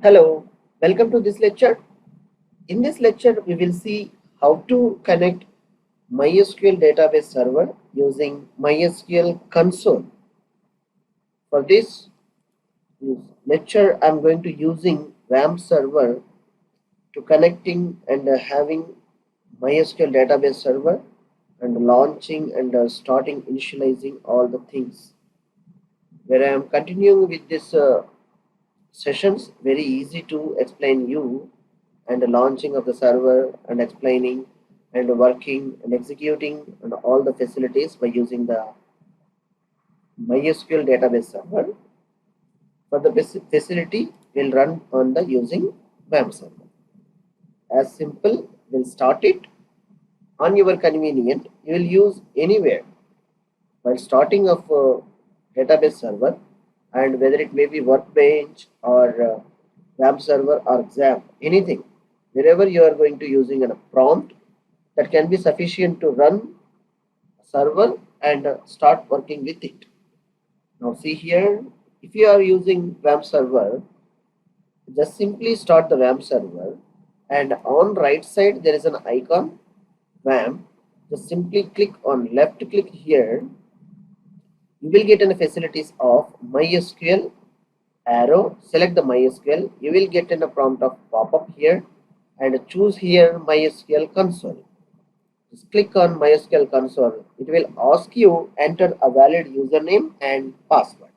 Hello, welcome to this lecture. In this lecture, we will see how to connect MySQL database server using MySQL console. For this lecture, I'm going to using WAMP server to connecting and having MySQL database server and launching and starting initializing all the things. Where I am continuing with this sessions, very easy to explain you and the launching of the server and explaining and working and executing and all the facilities by using the MySQL database server. For the facility will run on the using WAMP server. As simple, we'll start it on your convenient. You will use anywhere while starting of database server, and whether it may be Workbench or WAMP server or XAMPP, anything, wherever you are going to using a prompt that can be sufficient to run a server and start working with it. Now see here, if you are using WAMP server, just simply start the WAMP server, and on right side there is an icon WAMP. Just simply click on left click here. You will get in the facilities of MySQL arrow. Select the MySQL. You will get in a prompt of pop-up here and choose here MySQL console. Just click on MySQL console. It will ask you enter a valid username and password,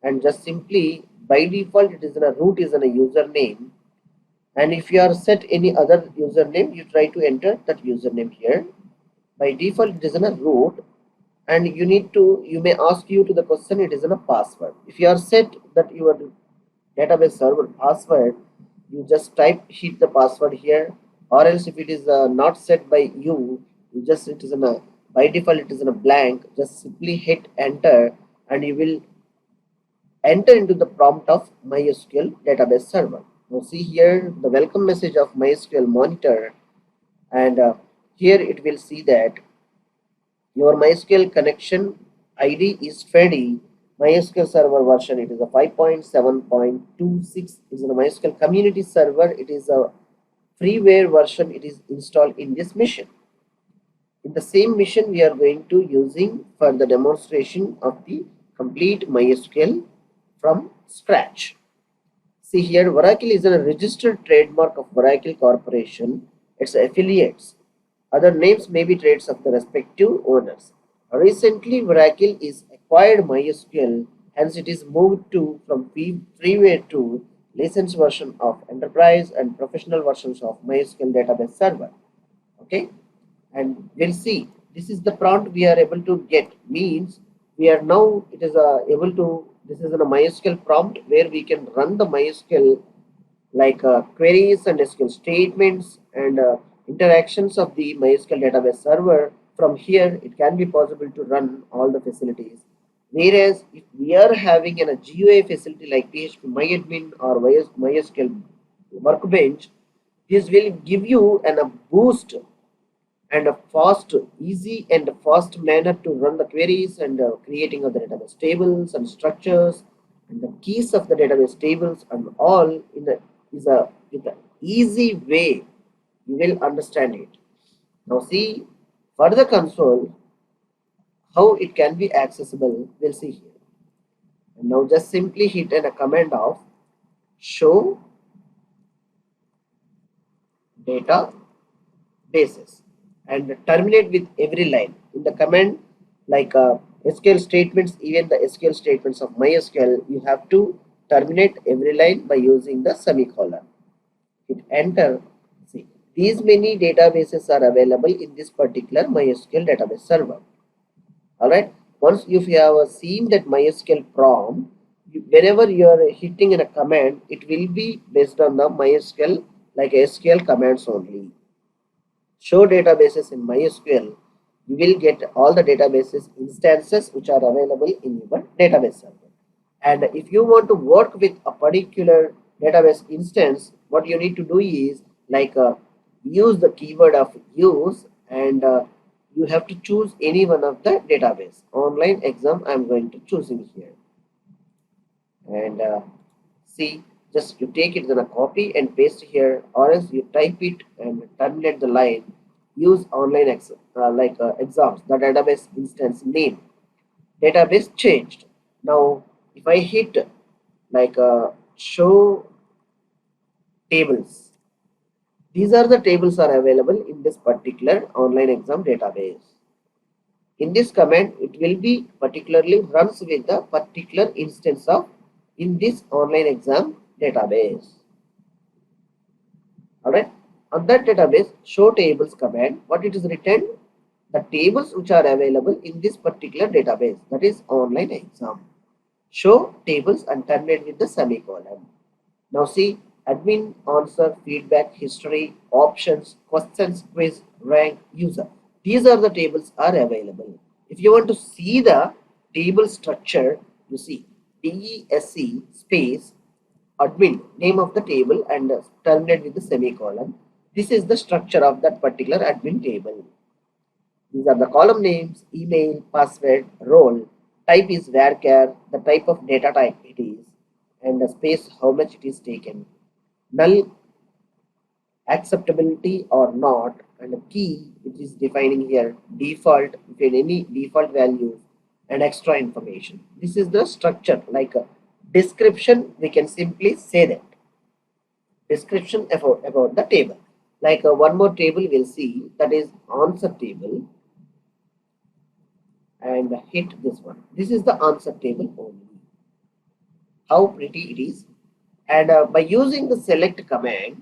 and just simply by default it is in a root is in a username, and if you are set any other username, you try to enter that username here. By default it is in a root, and you may ask you to the question, it is in a password. If you are set that your database server password, you just hit the password here, or else if it is not set by you, just it is in a by default it is in a blank, just simply hit enter and you will enter into the prompt of MySQL database server. Now see here the welcome message of MySQL monitor, and here it will see that your MySQL connection ID is Freddy. MySQL server version, it is a 5.7.26. It is a MySQL community server. It is a freeware version. It is installed in this mission. In the same mission, we are going to using for the demonstration of the complete MySQL from scratch. See here, Oracle is a registered trademark of Oracle Corporation, its affiliates. Other names may be traits of the respective owners. Recently, Oracle is acquired MySQL, hence it is moved to from freeware to licensed version of enterprise and professional versions of MySQL database server. Okay, and we'll see. This is the prompt we are able to get. Means we are now it is able to. This is a MySQL prompt where we can run the MySQL like queries and SQL statements and interactions of the MySQL database server. From here, it can be possible to run all the facilities. Whereas if we are having a GUI facility like PHPMyAdmin or MySQL Workbench, this will give you a boost and a fast, easy and fast manner to run the queries and creating of the database tables and structures and the keys of the database tables and all in a with an easy way. You will understand it. Now see for the console how it can be accessible. We'll see here. And now just simply hit a command of show data bases and terminate with every line in the command like SQL statements. Even the SQL statements of MySQL, you have to terminate every line by using the semicolon. Hit enter. See, these many databases are available in this particular MySQL database server. Alright, once if you have seen that MySQL prompt, whenever you are hitting in a command, it will be based on the MySQL like SQL commands only. Show databases in MySQL, you will get all the databases instances which are available in your database server. And if you want to work with a particular database instance, what you need to do is like use the keyword of use, and you have to choose any one of the database. Online exam I am going to choosing here, and see just you take it in a copy and paste here, or else you type it and terminate the line. Use online exams, the database instance name, database changed. Now if I hit show tables, these are the tables are available in this particular online exam database. In this command, it will be particularly runs with the particular instance of in this online exam database. Alright, on that database, show tables command, what it is written, the tables which are available in this particular database, that is online exam. Show tables and terminate with the semicolon. Now see, admin, answer, feedback, history, options, questions, quiz, rank, user. These are the tables are available. If you want to see the table structure, you see DESC space admin, name of the table, and terminate with the semicolon. This is the structure of that particular admin table. These are the column names, email, password, role, type is varchar, the type of data type it is, and the space how much it is taken, null acceptability or not, and a key which is defining here default, if any default values, and extra information. This is the structure. Like a description, we can simply say that description about the table. Like one more table we'll see, that is answer table, and hit this one. This is the answer table only. How pretty it is. And by using the select command,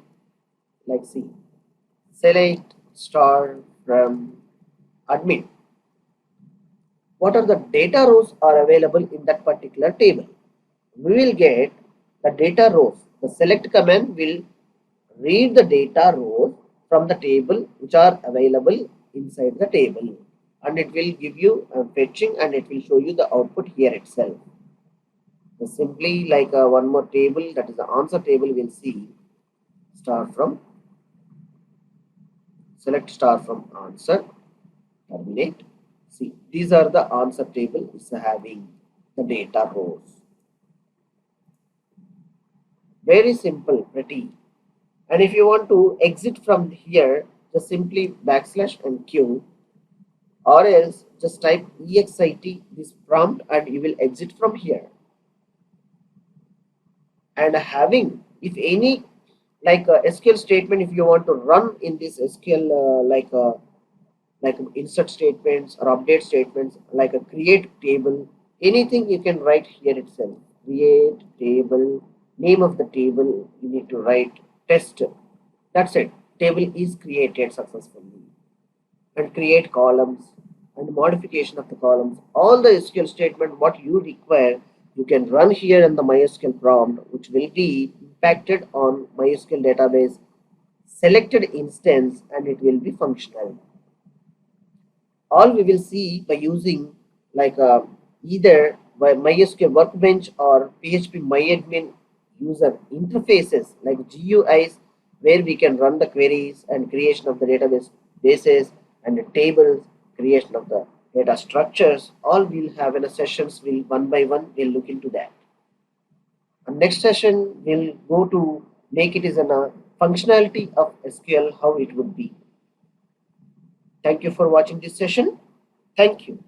like see, select star from admin, what are the data rows are available in that particular table. We will get the data rows. The select command will read the data rows from the table which are available inside the table, and it will give you fetching, and it will show you the output here itself. So simply like one more table, that is the answer table, we'll see star from select star from answer, terminate. See, these are the answer table is having the data rows. Very simple, pretty. And if you want to exit from here, just simply backslash and Q, or else just type exit this prompt and you will exit from here. And having, if any like a SQL statement, if you want to run in this SQL like insert statements or update statements, like a create table, anything you can write here itself. Create table, name of the table, you need to write test. That's it. Table is created successfully. And create columns and modification of the columns. All the SQL statement what you require, you can run here in the MySQL prompt, which will be impacted on MySQL database selected instance, and it will be functional. All we will see by using like either by MySQL Workbench or PHP MyAdmin user interfaces like GUIs, where we can run the queries and creation of the database bases and the tables, creation of the data structures. All we'll have in a sessions, will one by one we'll look into that. And next session we'll go to make it as a functionality of SQL, how it would be. Thank you for watching this session. Thank you.